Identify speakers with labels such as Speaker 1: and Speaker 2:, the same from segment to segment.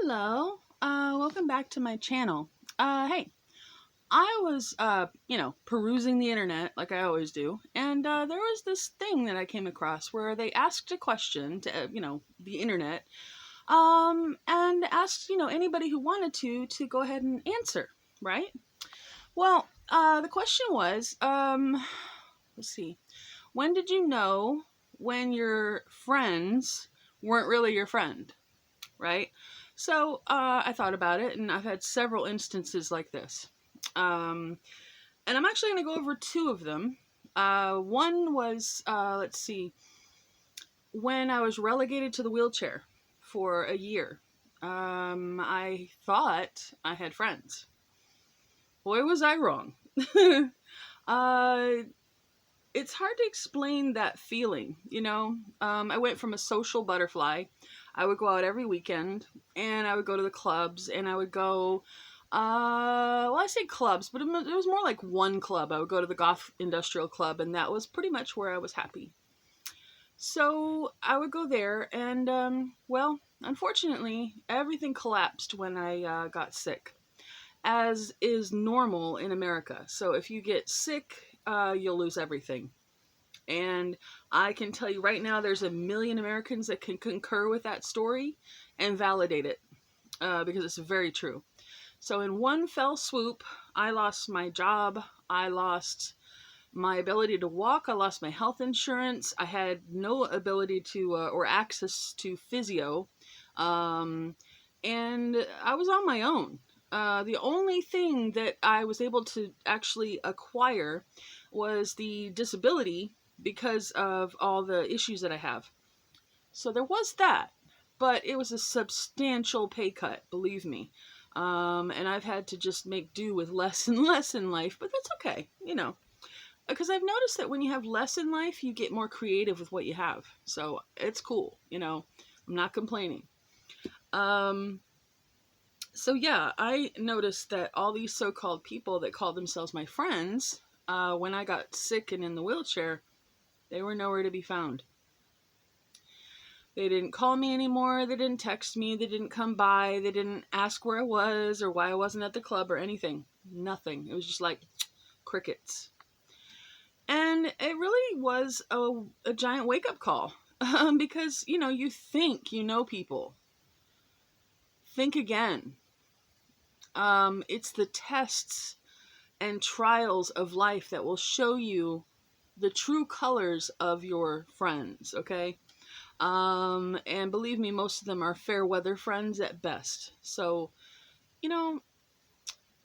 Speaker 1: Hello, welcome back to my channel. Hey, I was, perusing the internet like I always do, and there was this thing that I came across where they asked a question to, the internet, and asked, anybody who wanted to go ahead and answer, right? Well, the question was, let's see, when did you know when your friends weren't really your friend? Right? So I thought about it, and I've had several instances like this. And I'm actually going to go over two of them. One was, let's see, when I was relegated to the wheelchair for a year. I thought I had friends. Boy, was I wrong. uh, it's hard to explain that feeling, you know? I went from a social butterfly. I would go out every weekend, and I would go to the clubs, and I would go, well, I say clubs, but it was more like one club. I would go to the Goth Industrial Club, and that was pretty much where I was happy. So I would go there, and, well, unfortunately, everything collapsed when I got sick, as is normal in America. So if you get sick, you'll lose everything. And I can tell you right now, there's a million Americans that can concur with that story and validate it, because it's very true. So in one fell swoop, I lost my job. I lost my ability to walk. I lost my health insurance. I had no ability to or access to physio. Um, and I was on my own. The only thing that I was able to actually acquire was the disability because of all the issues that I have. So there was that, but it was a substantial pay cut, believe me. And I've had to just make do with less and less in life, but that's okay, because I've noticed that when you have less in life, you get more creative with what you have. So it's cool, I'm not complaining. Um, so yeah, I noticed that all these so-called people that called themselves my friends, when I got sick and in the wheelchair, they were nowhere to be found. They didn't call me anymore. They didn't text me. They didn't come by. They didn't ask where I was or why I wasn't at the club or anything. Nothing. It was just like crickets. And it really was a giant wake-up call. Because, you think you know people. Think again. It's the tests and trials of life that will show you the true colors of your friends, okay? And believe me, most of them are fair weather friends at best. So, you know,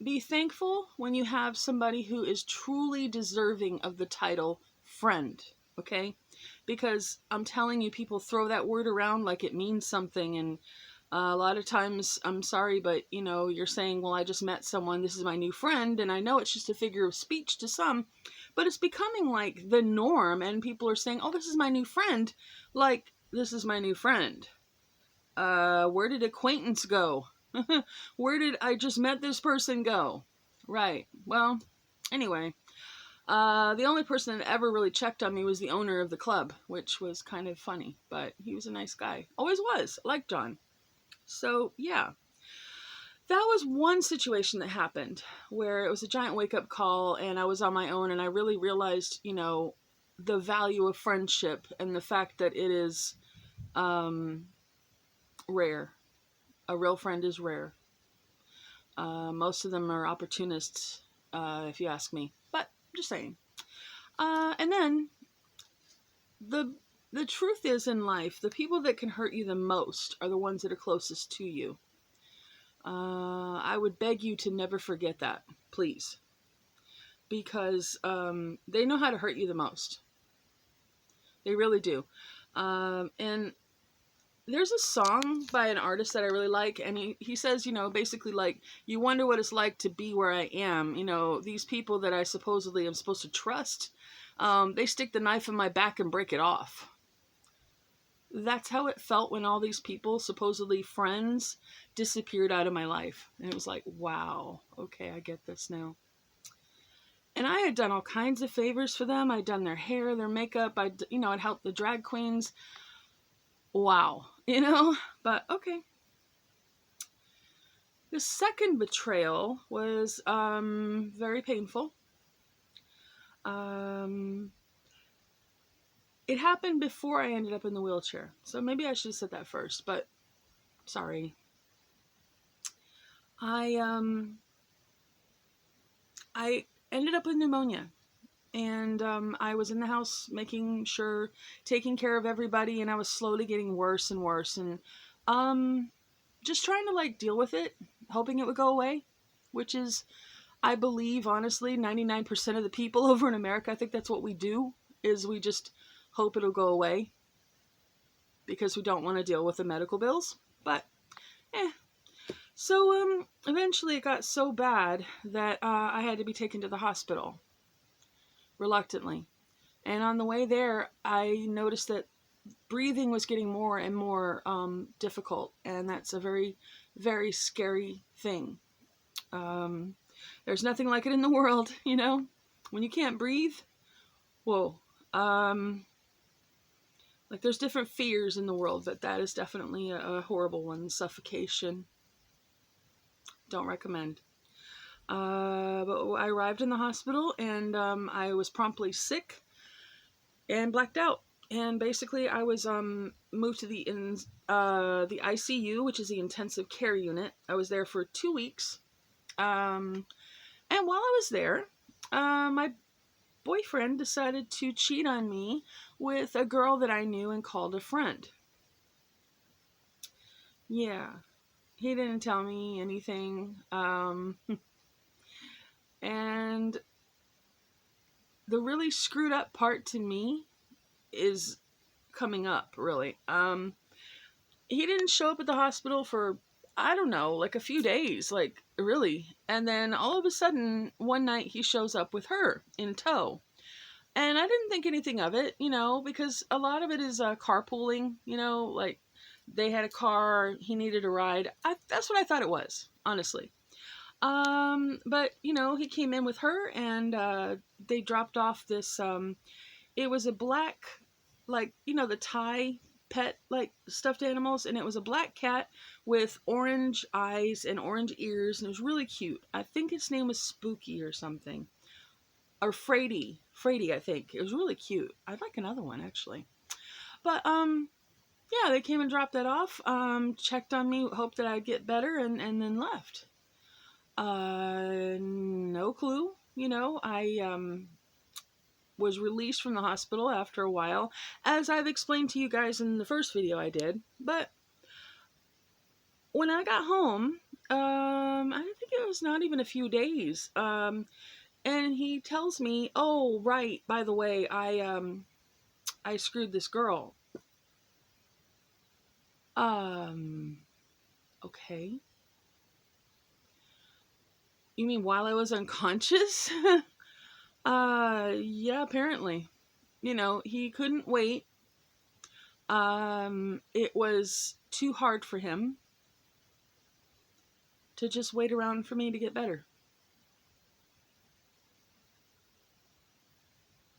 Speaker 1: be thankful when you have somebody who is truly deserving of the title friend, okay? Because I'm telling you, people throw that word around like it means something, and a lot of times, I'm sorry, but you're saying, well, I just met someone, this is my new friend, and I know it's just a figure of speech to some, but it's becoming like the norm, and people are saying, oh, this is my new friend, like, this is my new friend. Where did acquaintance go? Where did I just met this person go? Right. Well, anyway, the only person that ever really checked on me was the owner of the club, which was kind of funny, but he was a nice guy. Always was. I like John. So, yeah. That was one situation that happened where it was a giant wake-up call, and I was on my own, and I really realized, the value of friendship and the fact that it is rare. A real friend is rare. Most of them are opportunists, if you ask me. But just saying. And then the the truth is, in life, the people that can hurt you the most are the ones that are closest to you. I would beg you to never forget that, please, because they know how to hurt you the most. They really do. And there's a song by an artist that I really like, and he says, basically like, you wonder what it's like to be where I am. These people that I supposedly am supposed to trust, they stick the knife in my back and break it off. That's how it felt when all these people, supposedly friends, disappeared out of my life. And it was like, wow, okay, I get this now. And I had done all kinds of favors for them. I'd done their hair, their makeup. I'd helped the drag queens. Wow, but okay. The second betrayal was very painful. It happened before I ended up in the wheelchair, so maybe I should have said that first, but sorry. I ended up with pneumonia, and I was in the house making sure, taking care of everybody, and I was slowly getting worse and worse, and just trying to like deal with it, hoping it would go away, which is, I believe, honestly, 99% of the people over in America, I think that's what we do, is we just hope it'll go away because we don't want to deal with the medical bills. But so eventually it got so bad that I had to be taken to the hospital reluctantly. And on the way there, I noticed that breathing was getting more and more difficult, and that's a very, very scary thing. There's nothing like it in the world, you know? When you can't breathe, whoa. Like, there's different fears in the world, but that is definitely a horrible one. Suffocation. Don't recommend. But I arrived in the hospital, and I was promptly sick and blacked out. And basically, I was moved to the ICU, which is the intensive care unit. I was there for 2 weeks. And while I was there, my boyfriend decided to cheat on me with a girl that I knew and called a friend. Yeah, he didn't tell me anything. And the really screwed up part to me is coming up, really. He didn't show up at the hospital for, I don't know, like a few days, like, really. And then all of a sudden, one night he shows up with her in tow. And I didn't think anything of it, you know, because a lot of it is carpooling, you know, like they had a car, he needed a ride. That's what I thought it was, honestly. But, you know, he came in with her, and they dropped off this, it was a black, like, you know, the Thai pet, like, stuffed animals, and it was a black cat with orange eyes and orange ears, and it was really cute. I think its name was Spooky or something. Or Frady, I think. It was really cute. I'd like another one, actually. But, yeah, they came and dropped that off, checked on me, hoped that I'd get better, and then left. No clue. You know, I was released from the hospital after a while, as I've explained to you guys in the first video I did. But when I got home, I think it was not even a few days, and he tells me, "Oh, right, by the way, I screwed this girl." Okay. You mean while I was unconscious? Yeah, apparently. You know, he couldn't wait. It was too hard for him to just wait around for me to get better.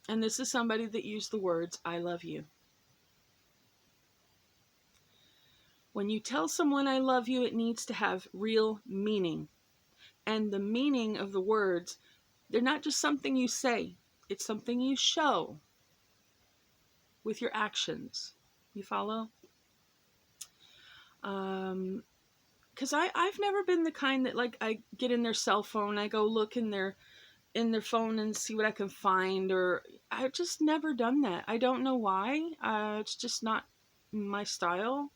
Speaker 1: And this is somebody that used the words, "I love you." When you tell someone I love you, it needs to have real meaning. And the meaning of the words, they're not just something you say, it's something you show with your actions. You follow? Because I've never been the kind that, like, I get in their cell phone, I go look in their phone and see what I can find, or I've just never done that. I don't know why. It's just not my style.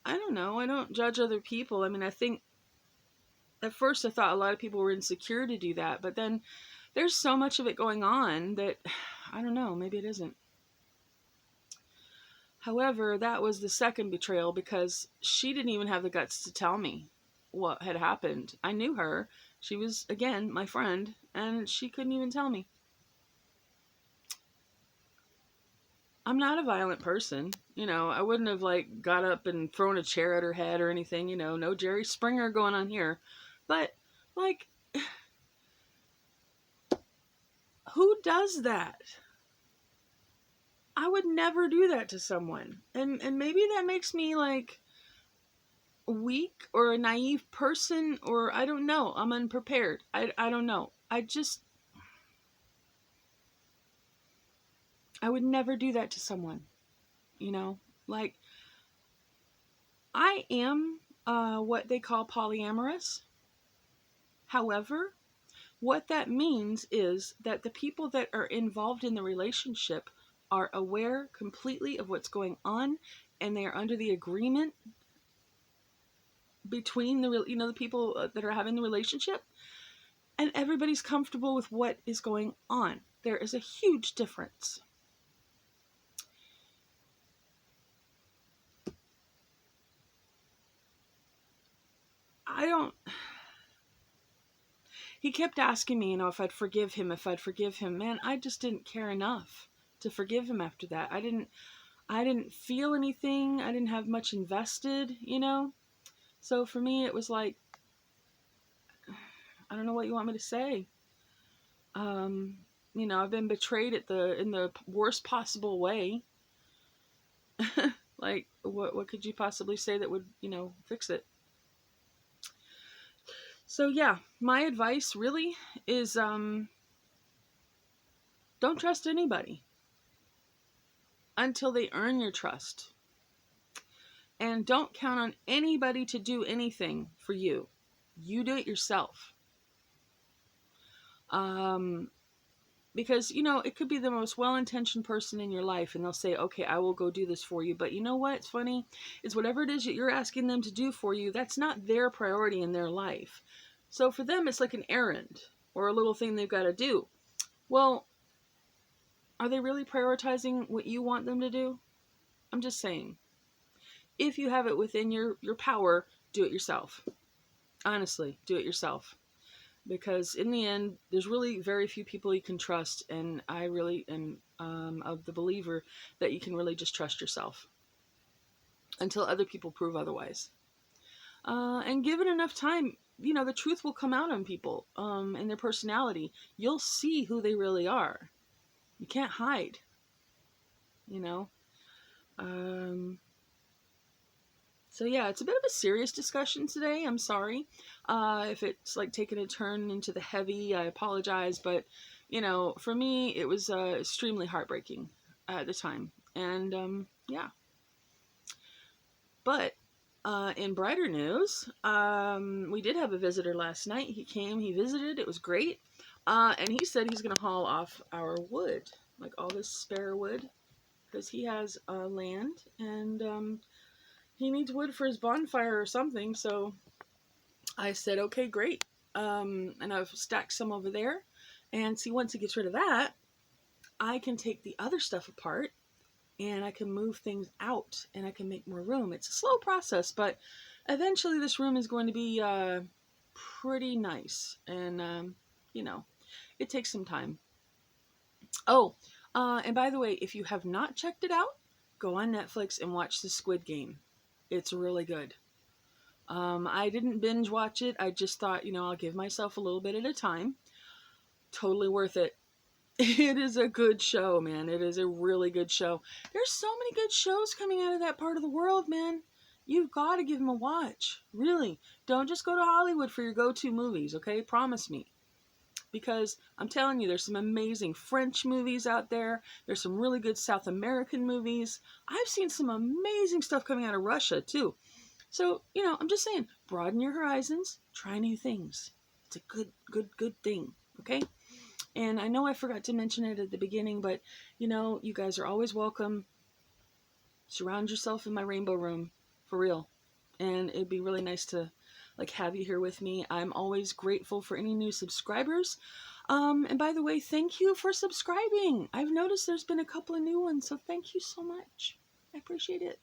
Speaker 1: I don't know. I don't judge other people. I mean, I think at first I thought a lot of people were insecure to do that, but then there's so much of it going on that I don't know, maybe it isn't. However, that was the second betrayal because she didn't even have the guts to tell me what had happened. I knew her. She was, again, my friend, and she couldn't even tell me. I'm not a violent person. You know, I wouldn't have, like, got up and thrown a chair at her head or anything. You know, no Jerry Springer going on here. But, like, who does that? I would never do that to someone. And maybe that makes me, like, weak or a naive person, or I don't know. I'm unprepared. I don't know. I would never do that to someone, you know? Like, I am what they call polyamorous. However, what that means is that the people that are involved in the relationship are aware completely of what's going on, and they are under the agreement between the people that are having the relationship, and everybody's comfortable with what is going on. There is a huge difference. I don't He kept asking me, if I'd forgive him, Man, I just didn't care enough to forgive him after that. I didn't feel anything. I didn't have much invested. So for me, it was like, I don't know what you want me to say. Um, I've been betrayed in the worst possible way. Like, what could you possibly say that would, fix it? So yeah, my advice really is, don't trust anybody until they earn your trust. And don't count on anybody to do anything for you. You do it yourself. Um, because, it could be the most well-intentioned person in your life, and they'll say, okay, I will go do this for you. But you know what's funny? Is whatever it is that you're asking them to do for you, that's not their priority in their life. So for them, it's like an errand or a little thing they've got to do. Well, are they really prioritizing what you want them to do? I'm just saying. If you have it within your power, do it yourself. Honestly, do it yourself. Because in the end, there's really very few people you can trust, and I really am of the believer that you can really just trust yourself until other people prove otherwise. And give it enough time, the truth will come out on people and their personality. You'll see who they really are. You can't hide, you know. Um, So yeah, it's a bit of a serious discussion today. I'm sorry if it's like taking a turn into the heavy. I apologize, but for me, it was extremely heartbreaking at the time, and yeah. But in brighter news, we did have a visitor last night. He came, he visited. It was great, and he said he's going to haul off our wood, like all this spare wood, because he has land and. He needs wood for his bonfire or something, so I said, okay, great. And I've stacked some over there. And see, once he gets rid of that, I can take the other stuff apart and I can move things out and I can make more room. It's a slow process, but eventually this room is going to be pretty nice. And, it takes some time. Oh, and by the way, if you have not checked it out, go on Netflix and watch the Squid Game. It's really good. I didn't binge watch it. I just thought, I'll give myself a little bit at a time. Totally worth it. It is a good show, man. It is a really good show. There's so many good shows coming out of that part of the world, man. You've got to give them a watch. Really. Don't just go to Hollywood for your go-to movies, okay? Promise me. Because I'm telling you, there's some amazing French movies out there. There's some really good South American movies. I've seen some amazing stuff coming out of Russia, too. So, I'm just saying, broaden your horizons, try new things. It's a good thing, okay? And I know I forgot to mention it at the beginning, but, you guys are always welcome. Surround yourself in my rainbow room, for real. And it'd be really nice to, have you here with me. I'm always grateful for any new subscribers. And by the way, thank you for subscribing. I've noticed there's been a couple of new ones, so thank you so much. I appreciate it.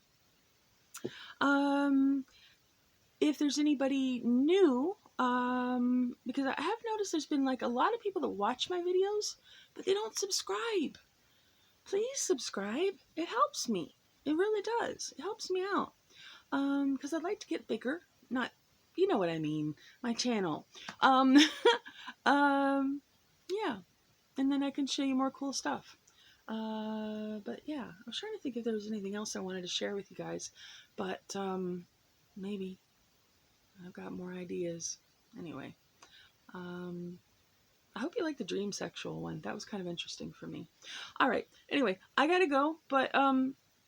Speaker 1: If there's anybody new, because I have noticed there's been a lot of people that watch my videos, but they don't subscribe. Please subscribe. It helps me. It really does. It helps me out. Because I'd like to get bigger. Not, you know what I mean. My channel. Yeah. And then I can show you more cool stuff. But yeah, I was trying to think if there was anything else I wanted to share with you guys, but maybe. I've got more ideas. Anyway, I hope you like the dream sexual one. That was kind of interesting for me. All right. Anyway, I gotta go, but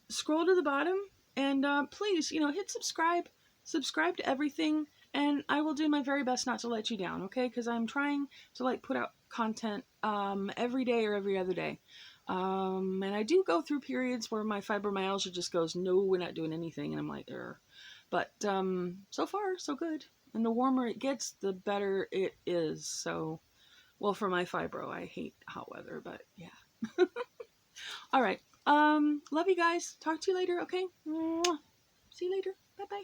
Speaker 1: scroll to the bottom and please, hit subscribe. Subscribe to everything, and I will do my very best not to let you down. Okay? Because I'm trying to put out content every day or every other day. And I do go through periods where my fibromyalgia just goes, no, we're not doing anything, and I'm like, Ugh. But so far, so good. And the warmer it gets, the better it is. So, well, for my fibro, I hate hot weather, but yeah. All right. Love you guys. Talk to you later, okay? Mwah. See you later. Bye-bye.